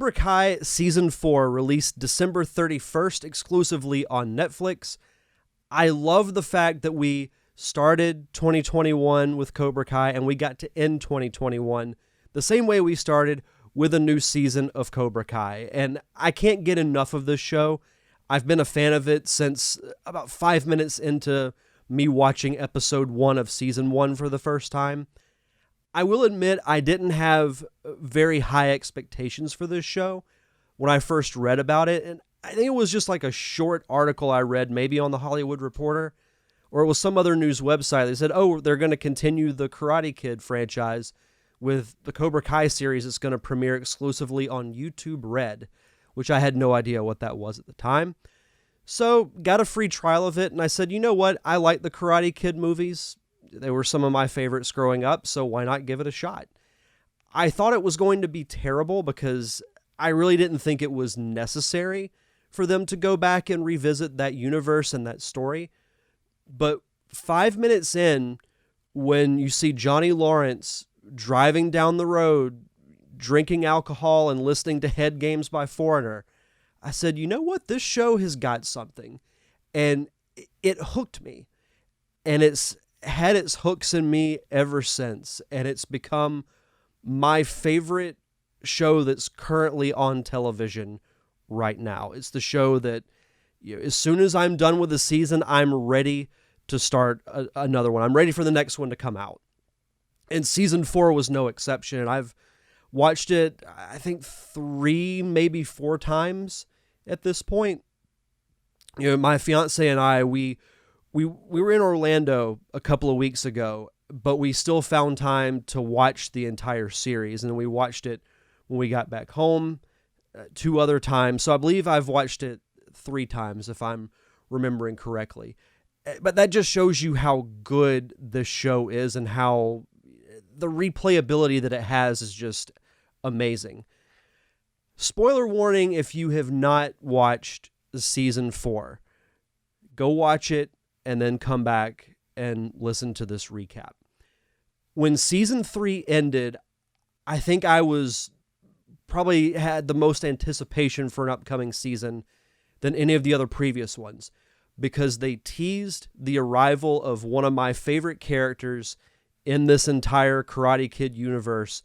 Cobra Kai Season 4 released December 31st exclusively on Netflix. I love the fact that we started 2021 with Cobra Kai and we got to end 2021 the same way we started, with a new season of Cobra Kai. And I can't get enough of this show. I've been a fan of it since about 5 minutes into me watching episode 1 of season 1 for the first time. I will admit I didn't have very high expectations for this show when I first read about it. And I think it was just like a short article I read, maybe on the Hollywood Reporter, or it was some other news website. They said, oh, they're going to continue the Karate Kid franchise with the Cobra Kai series. It's going to premiere exclusively on YouTube Red, which I had no idea what that was at the time. So got a free trial of it, and I said, you know what? I like the Karate Kid movies. They were some of my favorites growing up, so why not give it a shot? I thought it was going to be terrible because I really didn't think it was necessary for them to go back and revisit that universe and that story. But 5 minutes in, when you see Johnny Lawrence driving down the road, drinking alcohol and listening to Head Games by Foreigner, I said, you know what? This show has got something. And it hooked me. And it's had its hooks in me ever since. And it's become my favorite show that's currently on television right now. It's the show that, as soon as I'm done with the season, I'm ready to start another one. I'm ready for the next one to come out. And season 4 was no exception. And I've watched it, I think 3, maybe 4 times at this point. My fiance and I, we were in Orlando a couple of weeks ago, but we still found time to watch the entire series. And we watched it when we got back home 2 other times. So I believe I've watched it 3 times, if I'm remembering correctly. But that just shows you how good this show is and how the replayability that it has is just amazing. Spoiler warning, if you have not watched season 4, go watch it and then come back and listen to this recap. When season 3 ended, I think I was probably had the most anticipation for an upcoming season than any of the other previous ones, because they teased the arrival of one of my favorite characters in this entire Karate Kid universe,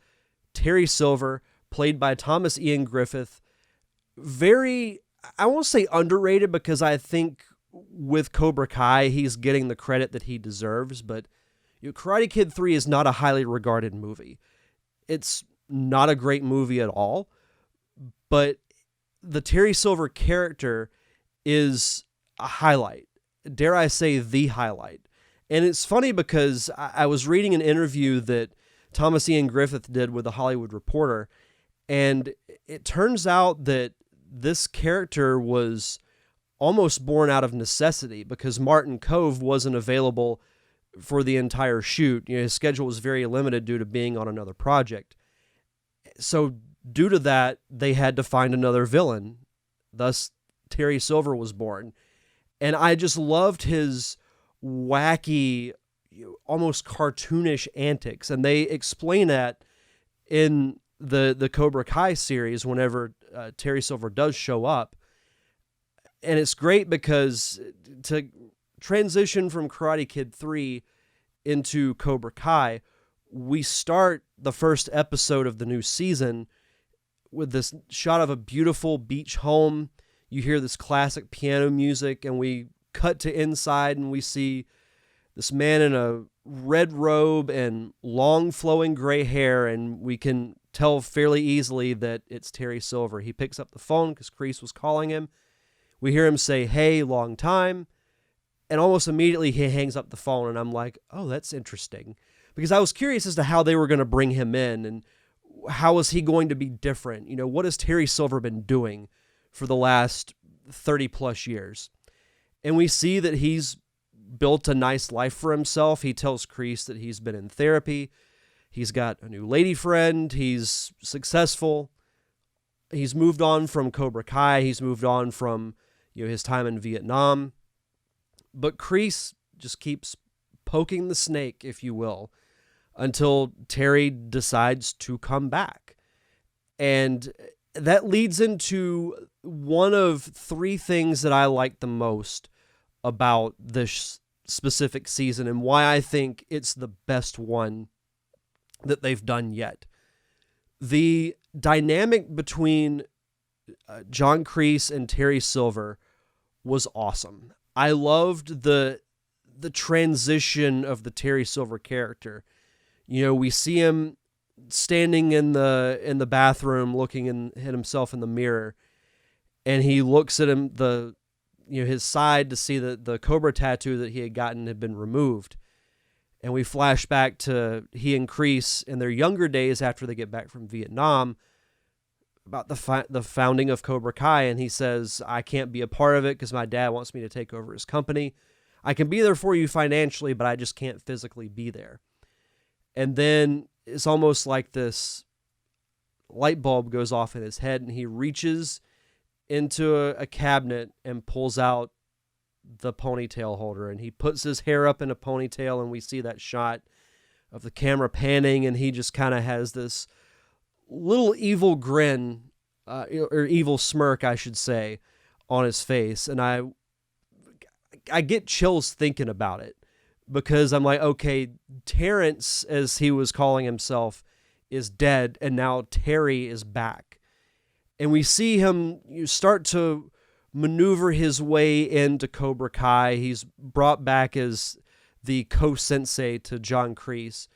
Terry Silver, played by Thomas Ian Griffith. Very, I won't say underrated, because I think with Cobra Kai, he's getting the credit that he deserves, but Karate Kid 3 is not a highly regarded movie. It's not a great movie at all, but the Terry Silver character is a highlight. Dare I say the highlight. And it's funny because I was reading an interview that Thomas Ian Griffith did with the Hollywood Reporter, and it turns out that this character was almost born out of necessity because Martin Kove wasn't available for the entire shoot. His schedule was very limited due to being on another project. So due to that, they had to find another villain. Thus, Terry Silver was born. And I just loved his wacky, almost cartoonish antics. And they explain that in the Cobra Kai series whenever Terry Silver does show up. And it's great because to transition from Karate Kid 3 into Cobra Kai, we start the first episode of the new season with this shot of a beautiful beach home. You hear this classic piano music, and we cut to inside, and we see this man in a red robe and long flowing gray hair, and we can tell fairly easily that it's Terry Silver. He picks up the phone because Kreese was calling him. We hear him say, "Hey, long time." And almost immediately he hangs up the phone, and I'm like, oh, that's interesting. Because I was curious as to how they were going to bring him in, and how is he going to be different? What has Terry Silver been doing for the last 30 plus years? And we see that he's built a nice life for himself. He tells Kreese that he's been in therapy. He's got a new lady friend. He's successful. He's moved on from Cobra Kai. He's moved on from his time in Vietnam. But Kreese just keeps poking the snake, if you will, until Terry decides to come back. And that leads into one of three things that I like the most about this specific season and why I think it's the best one that they've done yet. The dynamic between John Kreese and Terry Silver was awesome. I loved the transition of the Terry Silver character. You know, we see him standing in the bathroom looking at himself in the mirror, and he looks at his side to see that the Cobra tattoo that he had gotten had been removed. And we flash back to he and Kreese in their younger days after they get back from Vietnam about the founding of Cobra Kai, and he says, I can't be a part of it because my dad wants me to take over his company. I can be there for you financially, but I just can't physically be there. And then it's almost like this light bulb goes off in his head, and he reaches into a cabinet and pulls out the ponytail holder, and he puts his hair up in a ponytail, and we see that shot of the camera panning, and he just kind of has this little evil grin, or evil smirk, I should say, on his face. And I get chills thinking about it, because I'm like, okay, Terrence, as he was calling himself, is dead, and now Terry is back. And we see him start to maneuver his way into Cobra Kai. He's brought back as the co-sensei to John Kreese.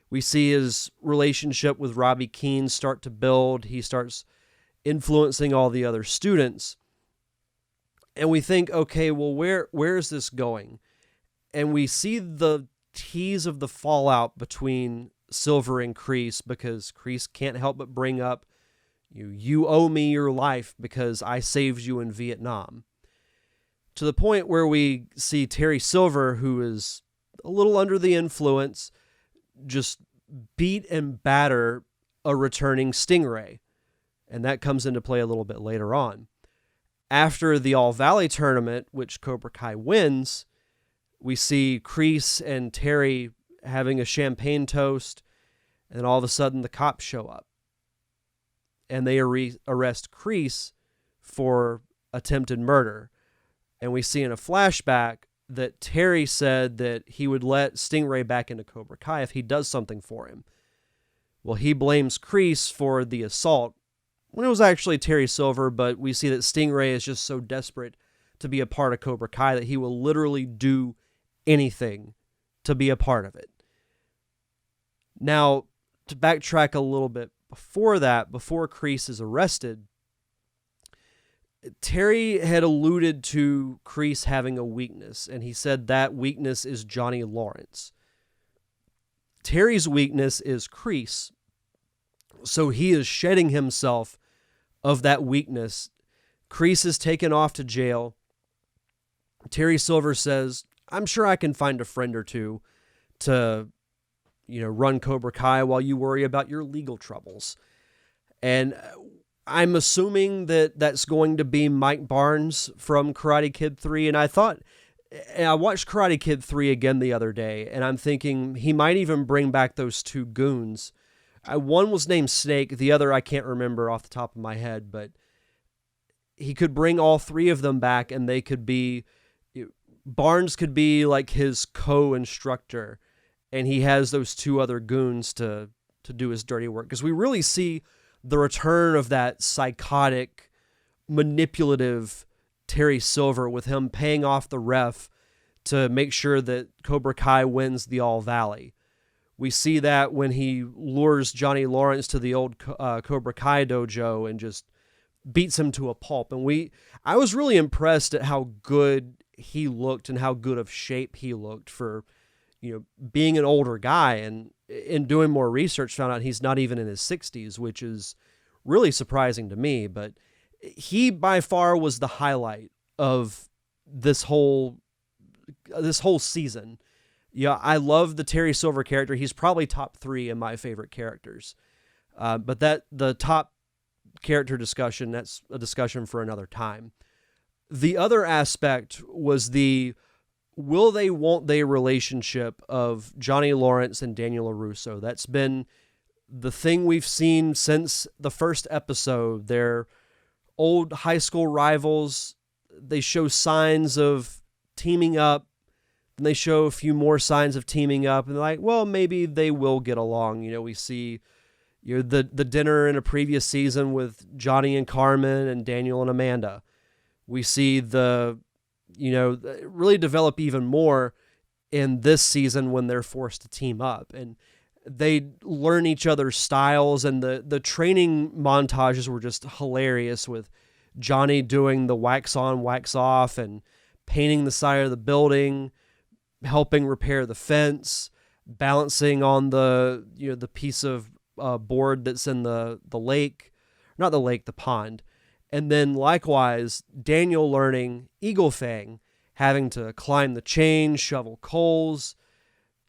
We see his relationship with Robbie Keane start to build. He starts influencing all the other students. And we think, okay, well, where is this going? And we see the tease of the fallout between Silver and Kreese, because Kreese can't help but bring up, you owe me your life because I saved you in Vietnam. To the point where we see Terry Silver, who is a little under the influence, just beat and batter a returning Stingray. And that comes into play a little bit later on. After the All Valley tournament, which Cobra Kai wins, we see Kreese and Terry having a champagne toast, and all of a sudden the cops show up. And they arrest Kreese for attempted murder. And we see in a flashback that Terry said that he would let Stingray back into Cobra Kai if he does something for him. Well, he blames Kreese for the assault, when it was actually Terry Silver, but we see that Stingray is just so desperate to be a part of Cobra Kai that he will literally do anything to be a part of it. Now, to backtrack a little bit before that, before Kreese is arrested, Terry had alluded to Kreese having a weakness, and he said that weakness is Johnny Lawrence. Terry's weakness is Kreese, so he is shedding himself of that weakness. Kreese is taken off to jail. Terry Silver says, I'm sure I can find a friend or two to, run Cobra Kai while you worry about your legal troubles. And I'm assuming that that's going to be Mike Barnes from Karate Kid 3. And I watched Karate Kid 3 again the other day, and I'm thinking he might even bring back those two goons. One was named Snake, the other I can't remember off the top of my head, but he could bring all three of them back, and they could be, Barnes could be like his co-instructor, and he has those two other goons to do his dirty work. Because we really see the return of that psychotic, manipulative Terry Silver, with him paying off the ref to make sure that Cobra Kai wins the All Valley. We see that when he lures Johnny Lawrence to the old Cobra Kai dojo and just beats him to a pulp. And I was really impressed at how good he looked and how good of shape he looked for, being an older guy. And in doing more research, found out he's not even in his 60s, which is really surprising to me. But he by far was the highlight of this whole season. Yeah, I love the Terry Silver character. He's probably top 3 in my favorite characters. But the top character discussion, that's a discussion for another time. The other aspect was the will they, won't they relationship of Johnny Lawrence and Daniel LaRusso. That's been the thing we've seen since the first episode. They're old high school rivals. They show signs of teaming up, and they show a few more signs of teaming up, and they're like, well, maybe they will get along. We see the dinner in a previous season with Johnny and Carmen and Daniel and Amanda. We see really develop even more in this season when they're forced to team up, and they learn each other's styles, and the training montages were just hilarious, with Johnny doing the wax on, wax off, and painting the side of the building, helping repair the fence, balancing on the piece of board that's in the lake, not the lake, the pond. And then likewise, Daniel learning Eagle Fang, having to climb the chain, shovel coals,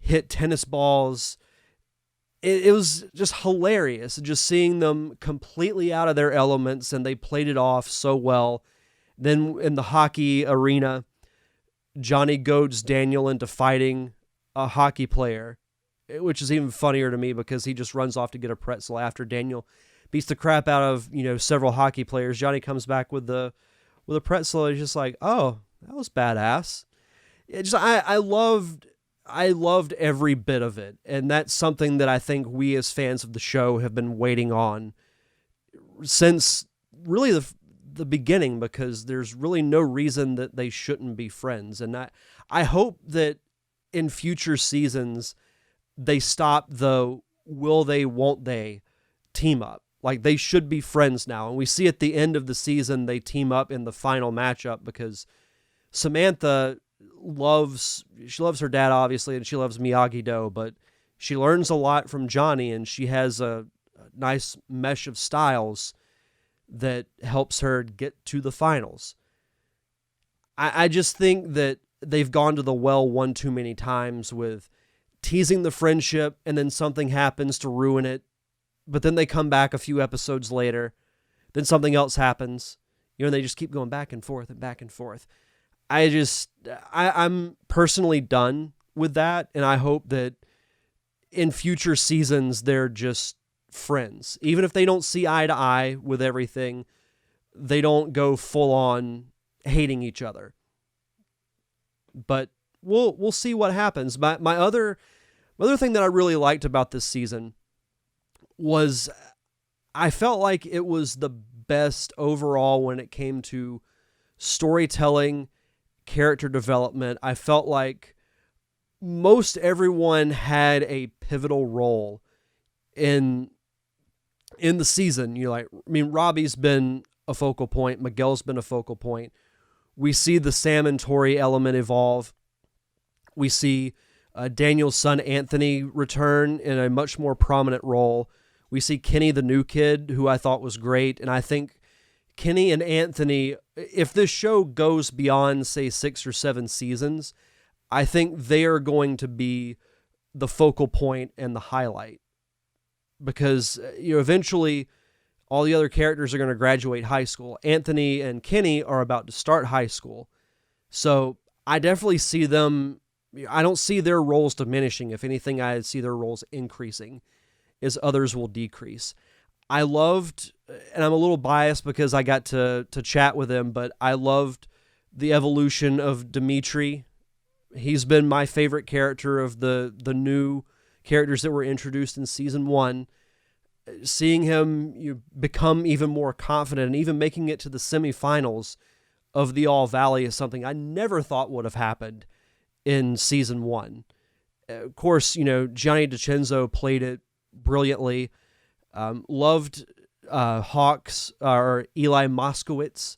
hit tennis balls. It was just hilarious, just seeing them completely out of their elements, and they played it off so well. Then in the hockey arena, Johnny goads Daniel into fighting a hockey player, which is even funnier to me because he just runs off to get a pretzel after Daniel beats the crap out of several hockey players. Johnny comes back with a pretzel, and he's just like, oh, that was badass. I loved every bit of it, and that's something that I think we as fans of the show have been waiting on since really the beginning, because there's really no reason that they shouldn't be friends. And I hope that in future seasons they stop the will they, won't they team up. Like, they should be friends now. And we see at the end of the season they team up in the final matchup, because Samantha loves her dad, obviously, and she loves Miyagi-Do, but she learns a lot from Johnny, and she has a nice mesh of styles that helps her get to the finals. I just think that they've gone to the well one too many times with teasing the friendship, and then something happens to ruin it, but then they come back a few episodes later, then something else happens, and they just keep going back and forth and back and forth. I'm personally done with that, and I hope that in future seasons they're just friends. Even if they don't see eye to eye with everything, they don't go full on hating each other. But we'll see what happens. My other thing that I really liked about this season was I felt like it was the best overall when it came to storytelling, character development. I felt like most everyone had a pivotal role in the season. Robbie's been a focal point. Miguel's been a focal point. We see the Sam and Tori element evolve. We see Daniel's son Anthony return in a much more prominent role. We see Kenny, the new kid, who I thought was great. And I think Kenny and Anthony, if this show goes beyond, say, 6 or 7 seasons, I think they are going to be the focal point and the highlight. Because eventually all the other characters are going to graduate high school. Anthony and Kenny are about to start high school. So I definitely see them, I don't see their roles diminishing. If anything, I see their roles increasing as others will decrease. I loved, and I'm a little biased because I got to chat with him, but I loved the evolution of Dimitri. He's been my favorite character of the new characters that were introduced in season 1. Seeing him become even more confident and even making it to the semifinals of the All Valley is something I never thought would have happened in season 1. Of course, Johnny DiCenzo played it brilliantly. Loved Hawk's or Eli Moskowitz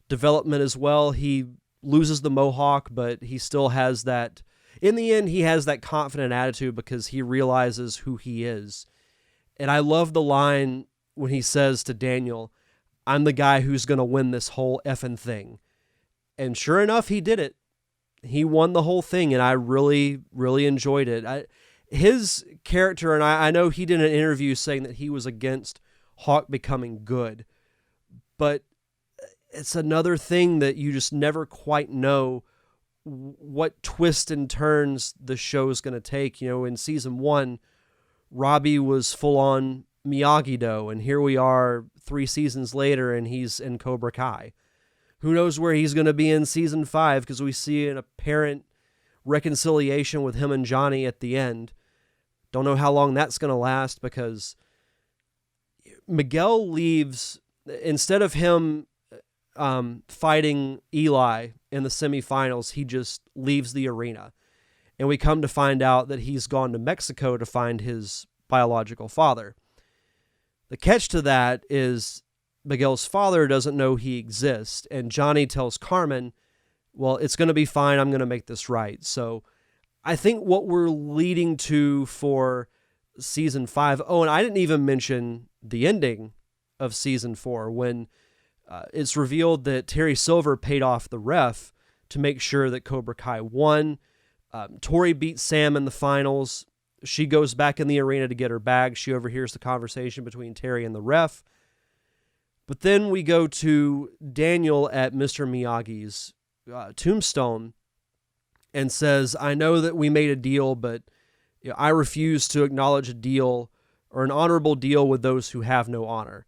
development as well. He loses the mohawk, but he still has that. In the end, he has that confident attitude because he realizes who he is. And I love the line when he says to Daniel, "I'm the guy who's going to win this whole effing thing." And sure enough, he did it. He won the whole thing, and I really, really enjoyed it. His character, and I know he did an interview saying that he was against Hawk becoming good, but it's another thing that you just never quite know what twists and turns the show is going to take. In season 1, Robbie was full on Miyagi-Do, and here we are 3 seasons later and he's in Cobra Kai. Who knows where he's going to be in season 5, because we see an apparent reconciliation with him and Johnny at the end. Don't know how long that's going to last, because Miguel leaves, instead of him fighting Eli in the semifinals, he just leaves the arena. And we come to find out that he's gone to Mexico to find his biological father. The catch to that is Miguel's father doesn't know he exists, and Johnny tells Carmen, well, it's going to be fine, I'm going to make this right. So I think what we're leading to for season 5, oh, and I didn't even mention the ending of season 4, when it's revealed that Terry Silver paid off the ref to make sure that Cobra Kai won. Tori beats Sam in the finals. She goes back in the arena to get her bag. She overhears the conversation between Terry and the ref. But then we go to Daniel at Mr. Miyagi's tombstone and says, I know that we made a deal, but I refuse to acknowledge a deal or an honorable deal with those who have no honor.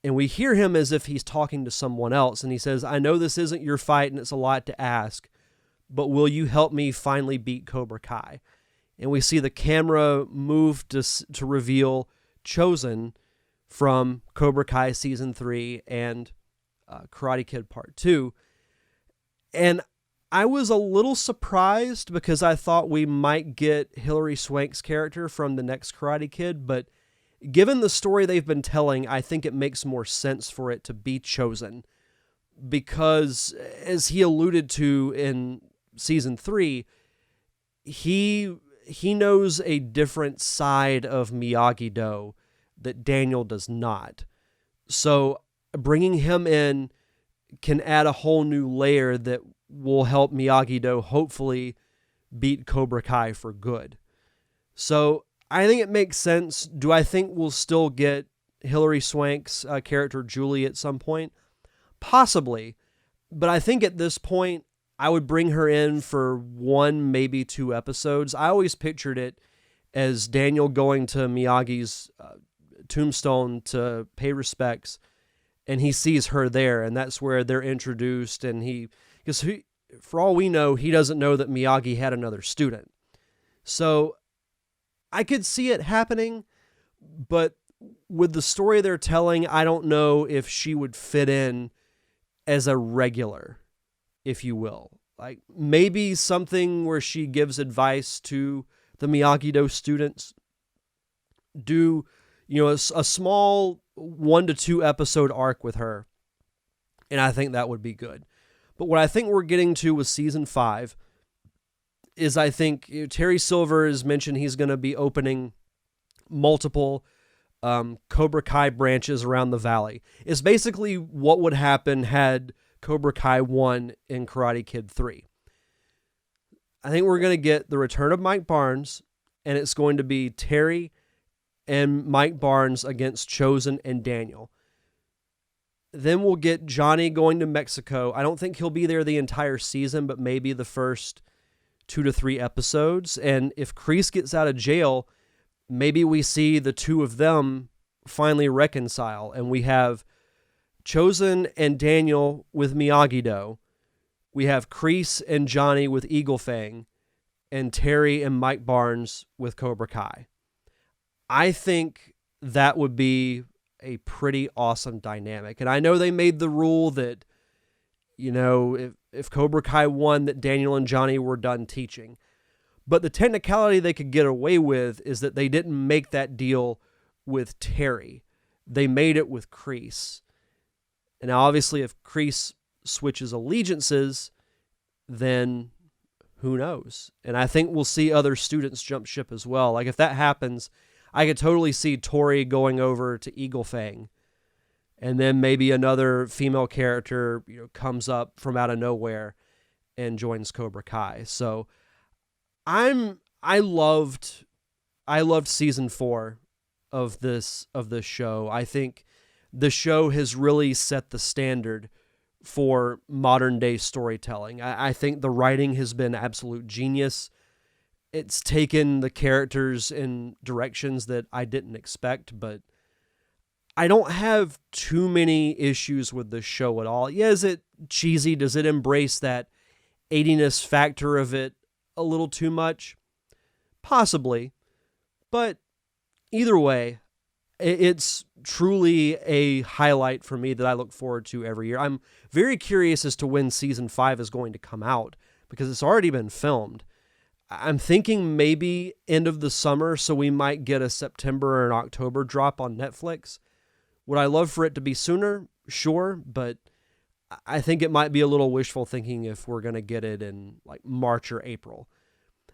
And we hear him as if he's talking to someone else. And he says, I know this isn't your fight and it's a lot to ask, but will you help me finally beat Cobra Kai? And we see the camera move to reveal Chosen from Cobra Kai Season 3 and Karate Kid Part 2. And I was a little surprised, because I thought we might get Hilary Swank's character from the next Karate Kid, but given the story they've been telling, I think it makes more sense for it to be Chosen, because as he alluded to in Season 3, he knows a different side of Miyagi-Do that Daniel does not. So bringing him in can add a whole new layer that will help Miyagi-Do hopefully beat Cobra Kai for good. So I think it makes sense. Do I think we'll still get Hilary Swank's character Julie at some point? Possibly. But I think at this point, I would bring her in for 1, maybe 2 episodes. I always pictured it as Daniel going to Miyagi's tombstone to pay respects, and he sees her there, and that's where they're introduced. And because for all we know, he doesn't know that Miyagi had another student. So I could see it happening, but with the story they're telling, I don't know if she would fit in as a regular, if you will. Like maybe something where she gives advice to the Miyagi-Do students. Do, a small 1 to 2 episode arc with her. And I think that would be good. But what I think we're getting to with season 5 is, I think Terry Silver has mentioned he's going to be opening multiple Cobra Kai branches around the valley. It's basically what would happen had Cobra Kai won in Karate Kid 3. I think we're going to get the return of Mike Barnes, and it's going to be Terry and Mike Barnes against Chosen and Daniel. Then we'll get Johnny going to Mexico. I don't think he'll be there the entire season, but maybe the first 2 to 3 episodes. And if Kreese gets out of jail, maybe we see the two of them finally reconcile, and we have Chosen and Daniel with Miyagi-Do. We have Kreese and Johnny with Eagle Fang, and Terry and Mike Barnes with Cobra Kai. I think that would be a pretty awesome dynamic. And I know they made the rule that, if Cobra Kai won, that Daniel and Johnny were done teaching. But the technicality they could get away with is that they didn't make that deal with Terry. They made it with Kreese. And now, obviously, if Kreese switches allegiances, then who knows? And I think we'll see other students jump ship as well. Like, if that happens, I could totally see Tori going over to Eagle Fang. And then maybe another female character, comes up from out of nowhere and joins Cobra Kai. So I loved season 4 of this show. I think the show has really set the standard for modern day storytelling. I think the writing has been absolute genius. it's taken the characters in directions that I didn't expect, but I don't have too many issues with the show at all. Yeah, is it cheesy? Does it embrace that 80ness factor of it a little too much? Possibly. But either way, it's truly a highlight for me that I look forward to every year. I'm very curious as to when season 5 is going to come out because it's already been filmed. I'm thinking maybe end of the summer, so we might get a September or an October drop on Netflix. Would I love for it to be sooner? Sure, but I think it might be a little wishful thinking if we're going to get it in like March or April.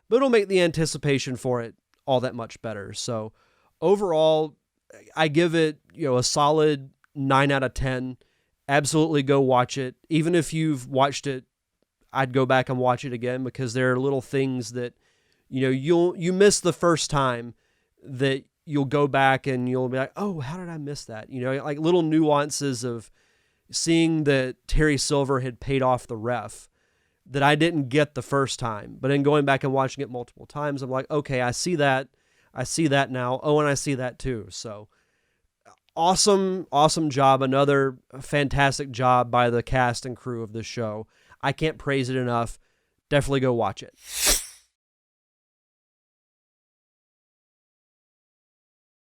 But it'll make the anticipation for it all that much better. So overall, I give it, a solid 9 out of 10. Absolutely go watch it. Even if you've watched it, I'd go back and watch it again because there are little things that, you miss the first time that you'll go back and you'll be like, oh, how did I miss that? Like little nuances of seeing that Terry Silver had paid off the ref that I didn't get the first time. But in going back and watching it multiple times, I'm like, okay, I see that. I see that now. Oh, and I see that too. So awesome job. Another fantastic job by the cast and crew of this show. I can't praise it enough. Definitely go watch it.